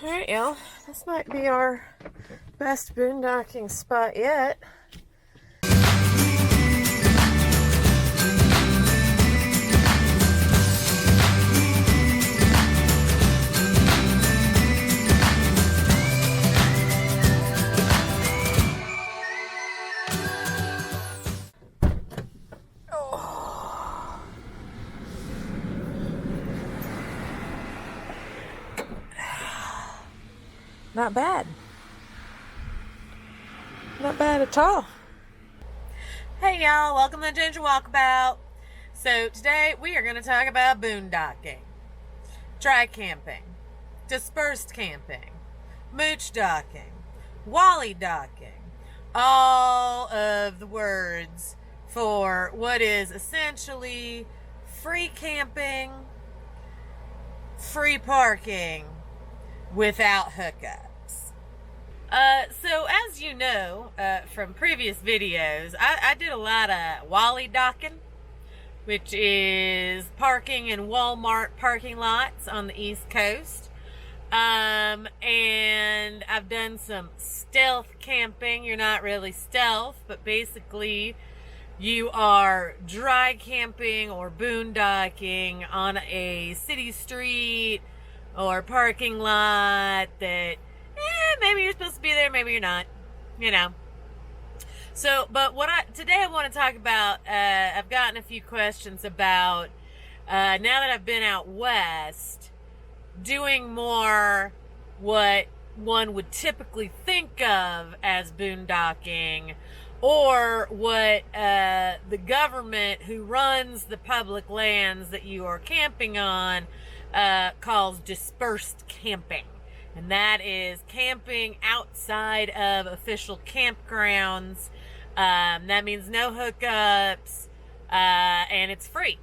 Alright, y'all. This might be our best boondocking spot yet. Not bad. Not bad at all. Hey y'all, welcome to Ginger Walkabout. So today we are going to talk about boondocking, dry camping, dispersed camping, mooch docking, wally docking, all of the words for what is essentially free camping, free parking, without hookups. So as you know from previous videos, I did a lot of wally docking, which is parking in Walmart parking lots on the East Coast. And I've done some stealth camping. You're not really stealth, but basically you are dry camping or boondocking on a city street or parking lot that maybe you're supposed to be there, maybe you're not, you know. So, but today I want to talk about, I've gotten a few questions about, now that I've been out west, doing more what one would typically think of as boondocking, or what the government who runs the public lands that you are camping on calls dispersed camping. And that is camping outside of official campgrounds. That means no hookups, and it's free.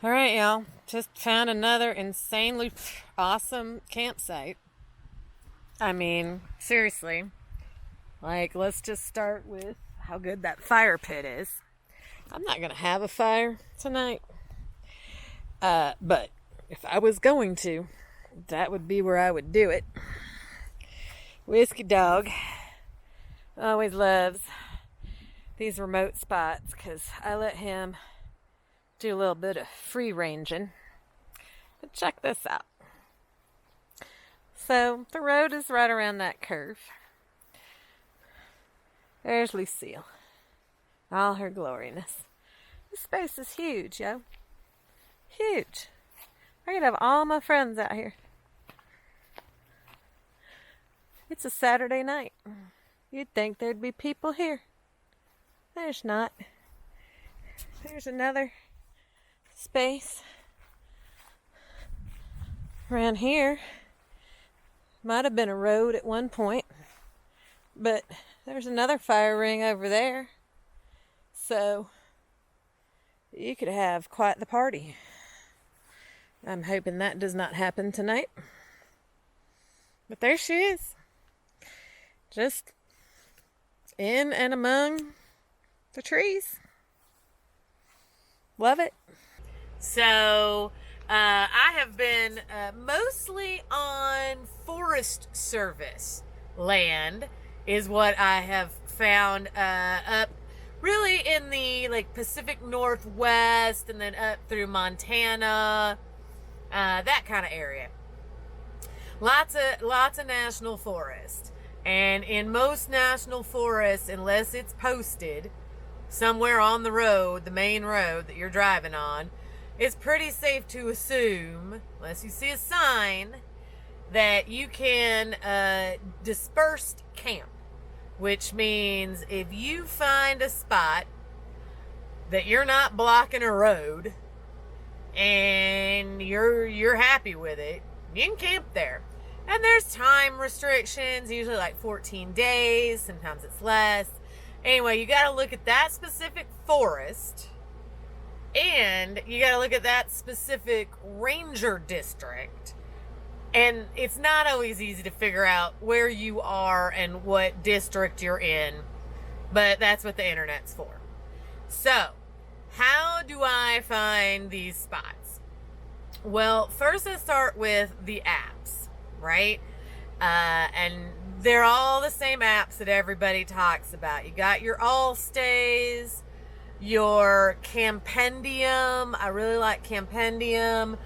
All right, y'all. Just found another insanely awesome campsite. I mean, seriously. Like, let's just start with how good that fire pit is. I'm not going to have a fire tonight. But if I was going to, that would be where I would do it. Whiskey Dog always loves these remote spots because I let him do a little bit of free ranging. But check this out. So the road is right around that curve. There's Lucille. All her gloriness. This space is huge, yo. Huge. I could have all my friends out here. It's a Saturday night. You'd think there'd be people here. There's not. There's another space around here. Might have been a road at one point, but there's another fire ring over there. So you could have quite the party. I'm hoping that does not happen tonight. But there she is. Just in and among the trees. Love it. So, I have been mostly on Forest Service land is what I have found up really in the Pacific Northwest and then up through Montana. That kind of area. Lots of national forest. And in most national forests, unless it's posted somewhere on the road, the main road that you're driving on, it's pretty safe to assume, unless you see a sign, that you can disperse camp. Which means if you find a spot that you're not blocking a road and you're happy with it, you can camp there. And there's time restrictions, usually like 14 days, sometimes it's less. Anyway, you got to look at that specific forest, and you got to look at that specific ranger district. And it's not always easy to figure out where you are and what district you're in, but that's what the internet's for. So, how do I find these spots? Well, first I start with the apps, right? And they're all the same apps that everybody talks about. You got your ALLSTAYS, your Campendium. I really like Campendium.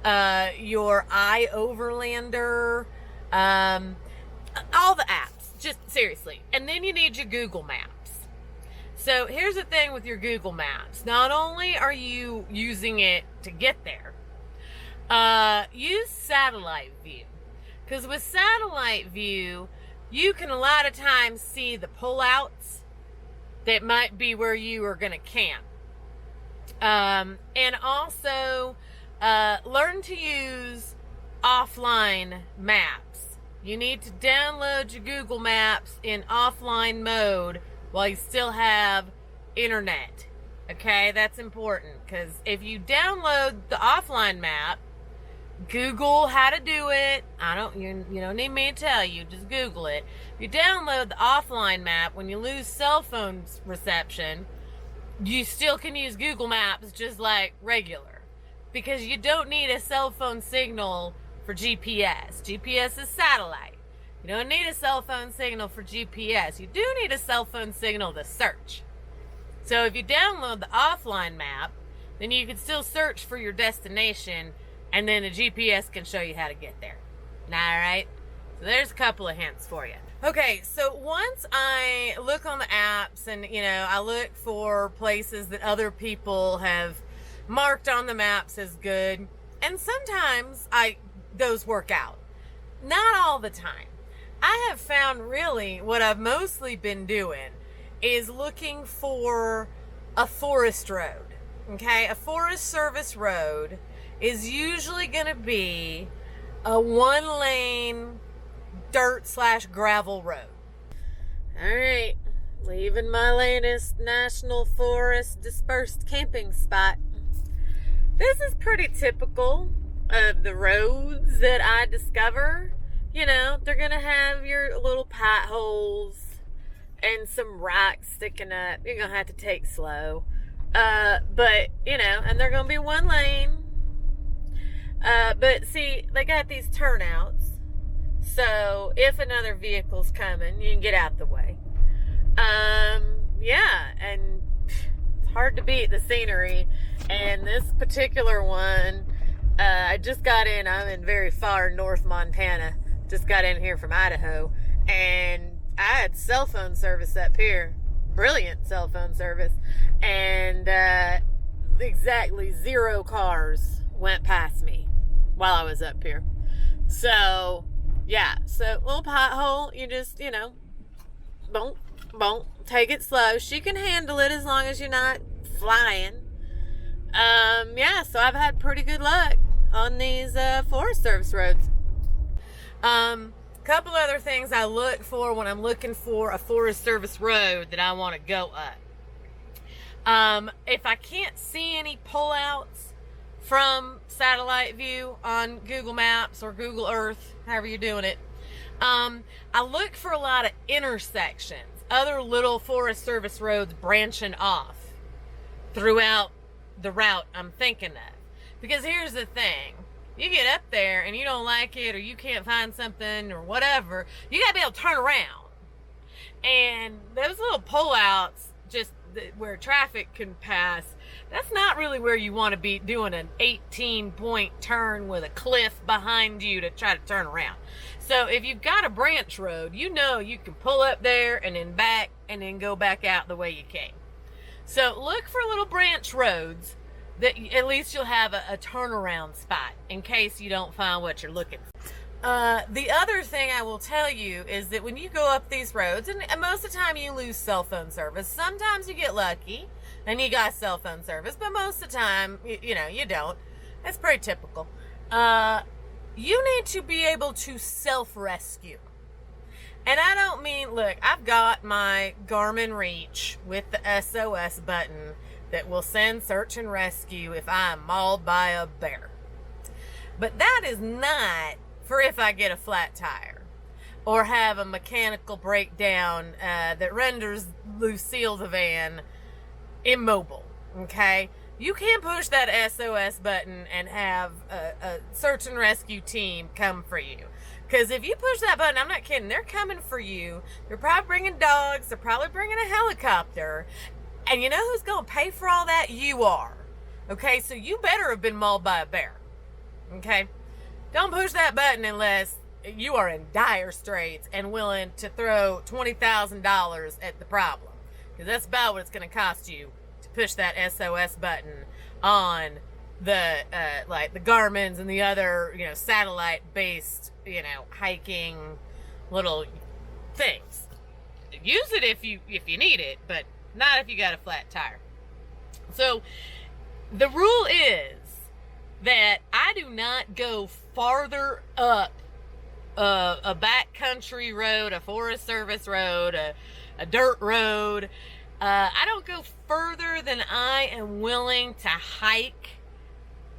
Your iOverlander. All the apps. Just seriously. And then you need your Google Maps. So here's the thing with your Google Maps. Not only are you using it to get there, use satellite view. Because with satellite view, you can a lot of times see the pullouts that might be where you are going to camp. And also, learn to use offline maps. You need to download your Google Maps in offline mode while you still have internet. Okay, that's important, because if you download the offline map, Google how to do it. You don't need me to tell you, just Google it. If you download the offline map, when you lose cell phone reception, you still can use Google Maps just like regular, because you don't need a cell phone signal for GPS. GPS is satellite. You don't need a cell phone signal for GPS. You do need a cell phone signal to search. So if you download the offline map, then you can still search for your destination, and then the GPS can show you how to get there. Alright? So there's a couple of hints for you. Okay, so once I look on the apps and, I look for places that other people have marked on the maps as good, and sometimes those work out. Not all the time. I have found really what I've mostly been doing is looking for a forest road. Okay, a Forest Service road is usually going to be a 1-lane dirt/gravel road. Alright, leaving my latest National Forest dispersed camping spot. This is pretty typical of the roads that I discover. They're going to have your little potholes and some rocks sticking up. You're going to have to take slow. But, and they're going to be 1 lane. But see, they got these turnouts. So if another vehicle's coming, you can get out the way. Yeah, and it's hard to beat the scenery. And this particular one, I just got in. I'm in very far north Montana. Just got in here from Idaho, and I had cell phone service up here. Brilliant cell phone service. And exactly 0 cars went past me while I was up here. So, yeah. So, little pothole, you just, bonk, take it slow. She can handle it as long as you're not flying. Yeah, so I've had pretty good luck on these Forest Service roads. Couple other things I look for when I'm looking for a Forest Service road that I want to go up. If I can't see any pullouts from satellite view on Google Maps or Google Earth, however you're doing it, I look for a lot of intersections, other little Forest Service roads branching off throughout the route I'm thinking of. Because here's the thing. You get up there and you don't like it, or you can't find something or whatever, you gotta be able to turn around. And those little pullouts, just where traffic can pass, that's not really where you want to be doing an 18-point turn with a cliff behind you to try to turn around. So if you've got a branch road, you can pull up there and then back and then go back out the way you came. So look for little branch roads that at least you'll have a turnaround spot in case you don't find what you're looking for. The other thing I will tell you is that when you go up these roads, and most of the time you lose cell phone service, sometimes you get lucky and you got cell phone service, but most of the time, you don't. That's pretty typical. You need to be able to self-rescue. And I don't mean, look, I've got my Garmin Reach with the SOS button that will send search and rescue if I am mauled by a bear. But that is not for if I get a flat tire or have a mechanical breakdown that renders Lucille the van immobile, okay? You can't push that SOS button and have a search and rescue team come for you. Because if you push that button, I'm not kidding, they're coming for you. They're probably bringing dogs. They're probably bringing a helicopter. And you know who's going to pay for all that? You are. Okay, so you better have been mauled by a bear. Okay? Don't push that button unless you are in dire straits and willing to throw $20,000 at the problem. Because that's about what it's going to cost you to push that SOS button on the like the Garmin's and the other, you know, satellite-based, you know, hiking little things. Use it if you need it, but not if you got a flat tire. So the rule is that I do not go farther up a backcountry road, a Forest Service road, a dirt road. I don't go further than I am willing to hike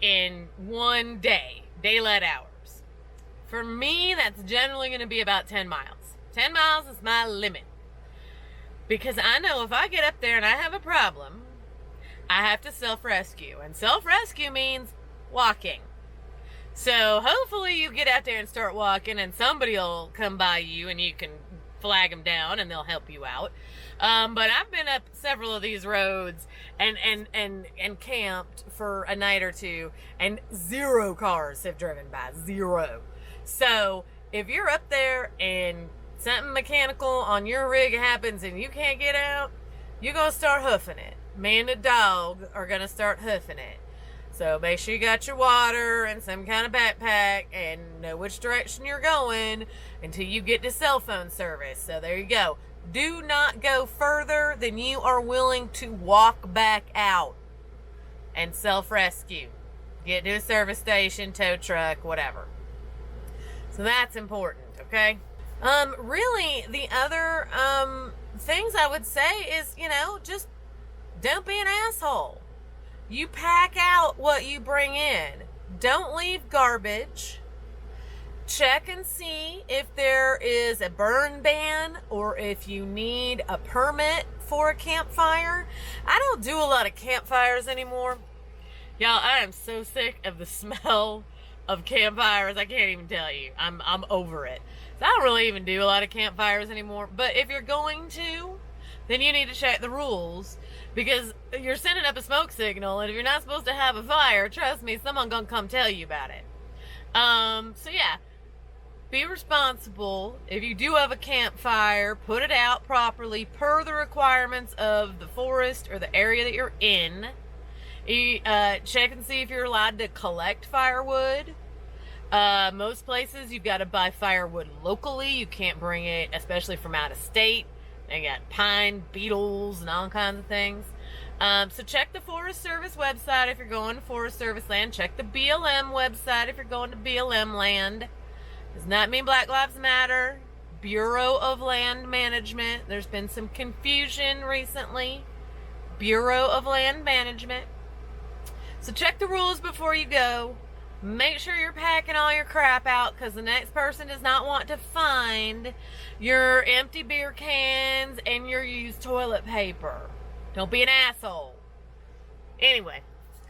in one day, daylight hours. For me, that's generally going to be about 10 miles. 10 miles is my limit. Because I know if I get up there and I have a problem, I have to self-rescue. And self-rescue means walking. So hopefully you get out there and start walking and somebody will come by you and you can flag them down and they'll help you out. But I've been up several of these roads and camped for a night or two, and 0 cars have driven by. 0. So if you're up there and something mechanical on your rig happens and you can't get out, you're going to start hoofing it. Me and the dog are going to start hoofing it. So make sure you got your water and some kind of backpack and know which direction you're going until you get to cell phone service. So there you go. Do not go further than you are willing to walk back out and self-rescue. Get to a service station, tow truck, whatever. So that's important, okay? Really, the other things I would say is, you know, just don't be an asshole. You pack out what you bring in. Don't leave garbage. Check and see if there is a burn ban or if you need a permit for a campfire. I don't do a lot of campfires anymore. Y'all, I am so sick of the smell of campfires. I can't even tell you. I'm over it. So I don't really even do a lot of campfires anymore. But if you're going to, then you need to check the rules. Because you're sending up a smoke signal, and if you're not supposed to have a fire, trust me, someone's gonna come tell you about it. So yeah, be responsible. If you do have a campfire, put it out properly per the requirements of the forest or the area that you're in. Check and see if you're allowed to collect firewood. Most places you've got to buy firewood locally. You can't bring it, especially from out of state. They got pine beetles and all kinds of things. So check the Forest Service website if you're going to Forest Service land. Check the BLM website if you're going to BLM land. Does not mean Black Lives Matter. Bureau of Land Management. There's been some confusion recently. Bureau of Land Management. So check the rules before you go. Make sure you're packing all your crap out, because the next person does not want to find your empty beer cans and your used toilet paper. Don't be an asshole. Anyway,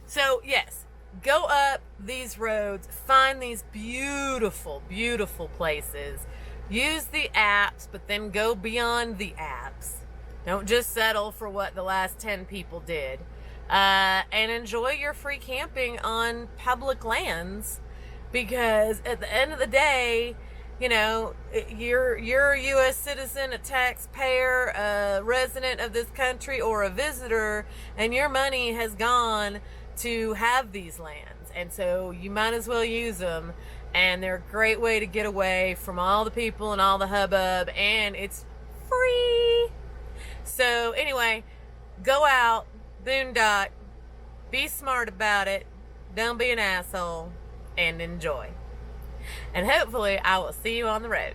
so yes, go up these roads, find these beautiful, beautiful places. Use the apps, but then go beyond the apps. Don't just settle for what the last 10 people did. And enjoy your free camping on public lands, because at the end of the day, you know, you're a U.S. citizen, a taxpayer, a resident of this country, or a visitor, and your money has gone to have these lands, and so you might as well use them. And they're a great way to get away from all the people and all the hubbub, and it's free. So anyway, go out, boondock, be smart about it, don't be an asshole, and enjoy. And hopefully I will see you on the road.